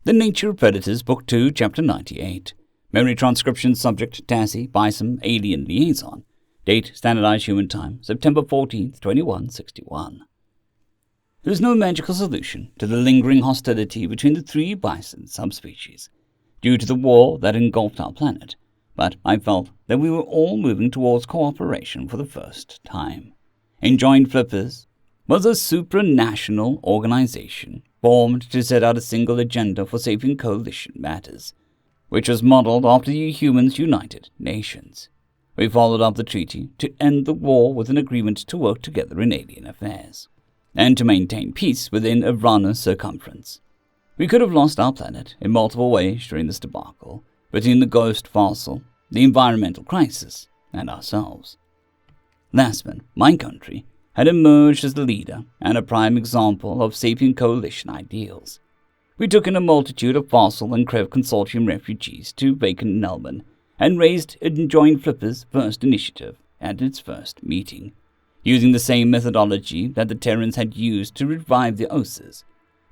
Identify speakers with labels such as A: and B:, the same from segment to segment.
A: The Nature of Predators, Book 2, Chapter 98. Memory transcription subject, Tassie, Bison, Alien Liaison. Date, Standardized Human Time, September 14th, 2161. There was no magical solution to the lingering hostility between the three bison subspecies, due to the war that engulfed our planet, but I felt that we were all moving towards cooperation for the first time. Enjoined Flippers was a supranational organization formed to set out a single agenda for saving coalition matters, which was modeled after the Humans United Nations. We followed up the treaty to end the war with an agreement to work together in alien affairs, and to maintain peace within a Vrana circumference. We could have lost our planet in multiple ways during this debacle, between the ghost fossil, the environmental crisis, and ourselves. Lastman, my country, had emerged as the leader and a prime example of sapient coalition ideals. We took in a multitude of fossil and Krev consortium refugees to vacant Nelman and raised Enjoined Flipper's first initiative at its first meeting, using the same methodology that the Terrans had used to revive the Osses.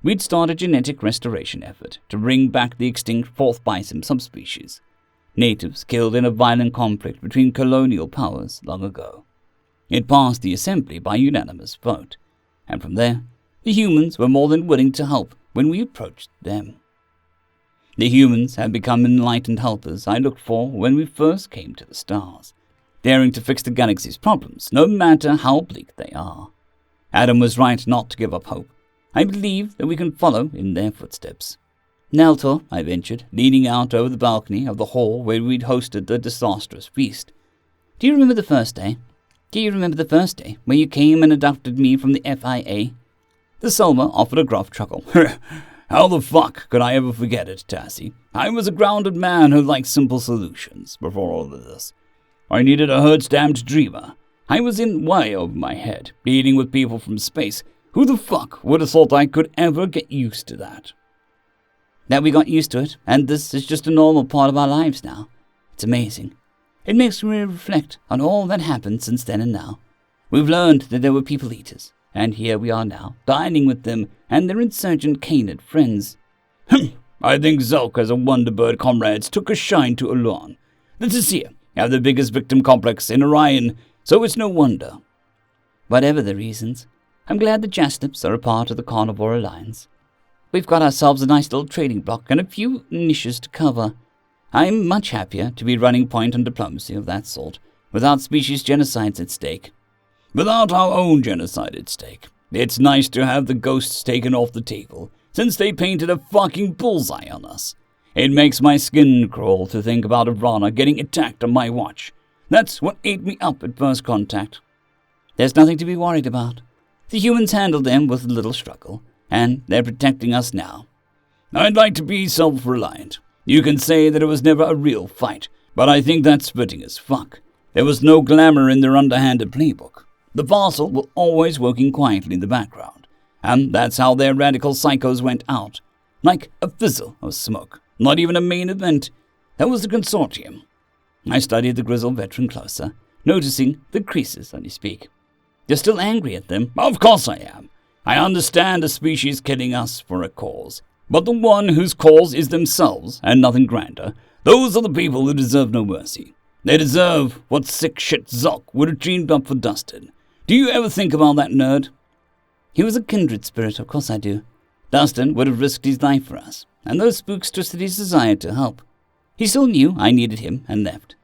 A: We'd start a genetic restoration effort to bring back the extinct fourth bison subspecies, natives killed in a violent conflict between colonial powers long ago. It passed the assembly by unanimous vote, and from there, the humans were more than willing to help when we approached them. The humans had become enlightened helpers I looked for when we first came to the stars, daring to fix the galaxy's problems, no matter how bleak they are. Adam was right not to give up hope. I believe that we can follow in their footsteps. Neltor, I ventured, leaning out over the balcony of the hall where we'd hosted the disastrous feast. Do you remember the first day when you came and adopted me from the FIA? The Selma offered a gruff chuckle. How the fuck could I ever forget it, Tassie? I was a grounded man who liked simple solutions before all of this. I needed a herd-stamped dreamer. I was in way over my head, dealing with people from space. Who the fuck would have thought I could ever get used to that? That we got used to it, and this is just a normal part of our lives now. It's amazing. It makes me reflect on all that happened since then and now. We've learned that there were people-eaters, and here we are now, dining with them and their insurgent Canid friends. I think Zulk as a Wonderbird comrades took a shine to Ulan. The Tessir have the biggest victim complex in Orion, so it's no wonder. Whatever the reasons, I'm glad the Jaslips are a part of the Carnivore Alliance. We've got ourselves a nice little trading block and a few niches to cover. I'm much happier to be running point on diplomacy of that sort, without species genocides at stake. Without our own genocide at stake. It's nice to have the ghosts taken off the table, since they painted a fucking bullseye on us. It makes my skin crawl to think about Avrana getting attacked on my watch. That's what ate me up at first contact. There's nothing to be worried about. The humans handled them with little struggle, and they're protecting us now. I'd like to be self-reliant. You can say that it was never a real fight, but I think that's spitting as fuck. There was no glamour in their underhanded playbook. The fossil were always working quietly in the background, and that's how their radical psychos went out. Like a fizzle of smoke, not even a main event. That was the consortium. I studied the grizzled veteran closer, noticing the creases on his beak. You're still angry at them? Of course I am. I understand a species killing us for a cause, but the one whose cause is themselves and nothing grander, those are the people who deserve no mercy. They deserve what sick shit Zulk would have dreamed up for Dustin. Do you ever think about that nerd? He was a kindred spirit, of course I do. Dustin would have risked his life for us, and those spooks twisted his desire to help. He still knew I needed him and left.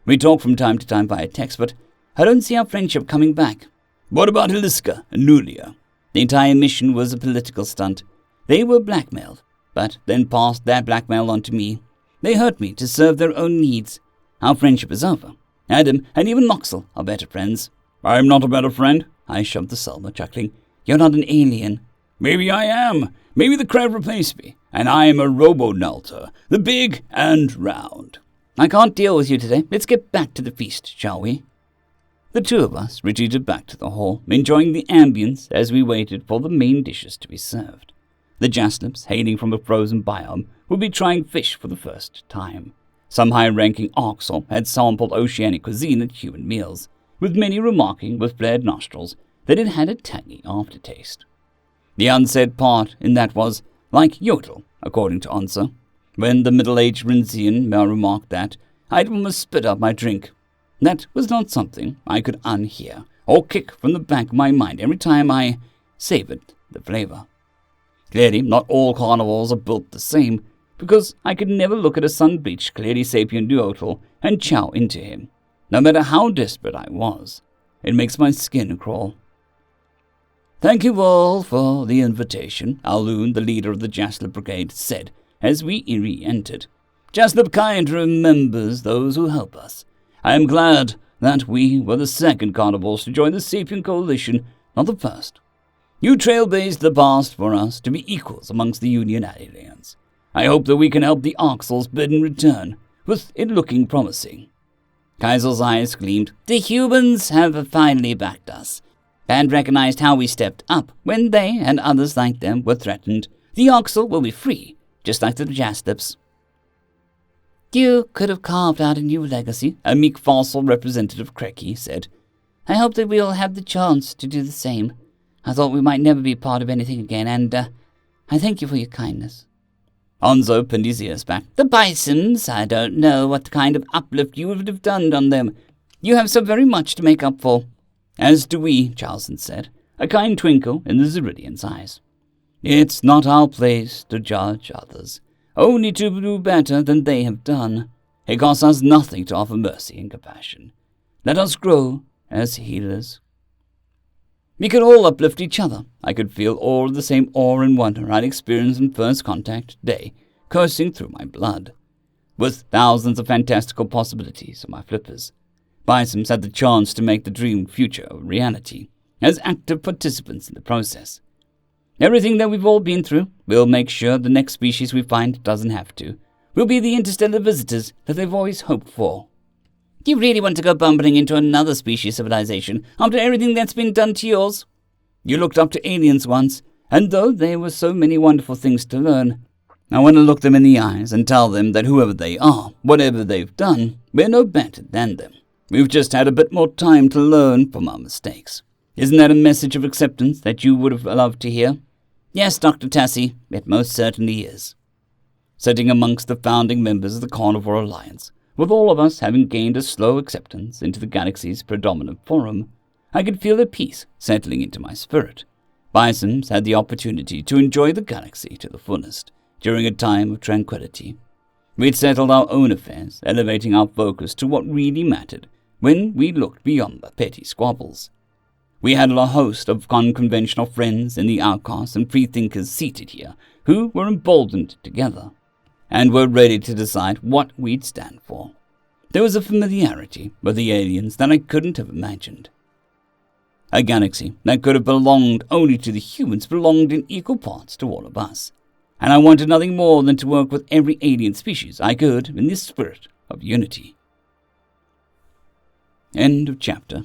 A: We talk from time to time via text, but I don't see our friendship coming back. What about Iliska and Nulia? The entire mission was a political stunt. They were blackmailed, but then passed that blackmail on to me. They hurt me to serve their own needs. Our friendship is over. Adam and even Maxwell are better friends. I'm not a better friend. I shoved the Selma, chuckling. You're not an alien. Maybe I am. Maybe the Krev replaced me, and I am a robo-nulter, the big and round. I can't deal with you today. Let's get back to the feast, shall we? The two of us retreated back to the hall, enjoying the ambience as we waited for the main dishes to be served. The Jaslips, hailing from a frozen biome, would be trying fish for the first time. Some high-ranking Orcs had sampled oceanic cuisine at human meals, with many remarking with flared nostrils that it had a tangy aftertaste. The unsaid part in that was, like Yodel, according to Onzo, when the middle-aged Rinzian remarked that I'd almost spit up my drink. That was not something I could unhear or kick from the back of my mind every time I savored the flavor. Clearly, not all carnivores are built the same, because I could never look at a sun-bleached, clearly sapient duotl and chow into him, no matter how desperate I was. It makes my skin crawl. "Thank you all for the invitation," Alun, the leader of the Jaslip Brigade, said as we re-entered. "Jaslip kind remembers those who help us. I am glad that we were the second carnivores to join the Sapient Coalition, not the first. You trailblazed the past for us to be equals amongst the Union aliens. I hope that we can help the Oxels bid in return, with it looking promising." Kaisel's eyes gleamed. "The humans have finally backed us, and recognized how we stepped up when they and others like them were threatened. The Oxel will be free, just like the Jaslips." "You could have carved out a new legacy," a meek fossil representative Kreki said. "I hope that we'll have the chance to do the same. I thought we might never be part of anything again, and I thank you for your kindness." Onzo pinned his ears back. "The Bisons, I don't know what kind of uplift you would have done on them. You have so very much to make up for." "As do we," Charleston said, a kind twinkle in the Zeridian's eyes. "It's not our place to judge others, only to do better than they have done. It costs us nothing to offer mercy and compassion. Let us grow as healers." We could all uplift each other. I could feel all of the same awe and wonder I'd experienced in first contact today, coursing through my blood. With thousands of fantastical possibilities on my flippers, Bisons had the chance to make the dreamed future a reality, as active participants in the process. Everything that we've all been through, we'll make sure the next species we find doesn't have to. We'll be the interstellar visitors that they've always hoped for. "Do you really want to go bumbling into another species civilization after everything that's been done to yours? You looked up to aliens once, and though there were so many wonderful things to learn, I want to look them in the eyes and tell them that whoever they are, whatever they've done, we're no better than them. We've just had a bit more time to learn from our mistakes. Isn't that a message of acceptance that you would have loved to hear?" "Yes, Dr. Tassi, it most certainly is." Sitting amongst the founding members of the Carnivore Alliance, with all of us having gained a slow acceptance into the galaxy's predominant forum, I could feel a peace settling into my spirit. Bisons had the opportunity to enjoy the galaxy to the fullest during a time of tranquility. We'd settled our own affairs, elevating our focus to what really mattered when we looked beyond the petty squabbles. We had a host of unconventional friends in the outcasts and freethinkers seated here who were emboldened together and were ready to decide what we'd stand for. There was a familiarity with the aliens that I couldn't have imagined. A galaxy that could have belonged only to the humans belonged in equal parts to all of us, and I wanted nothing more than to work with every alien species I could in this spirit of unity. End of chapter.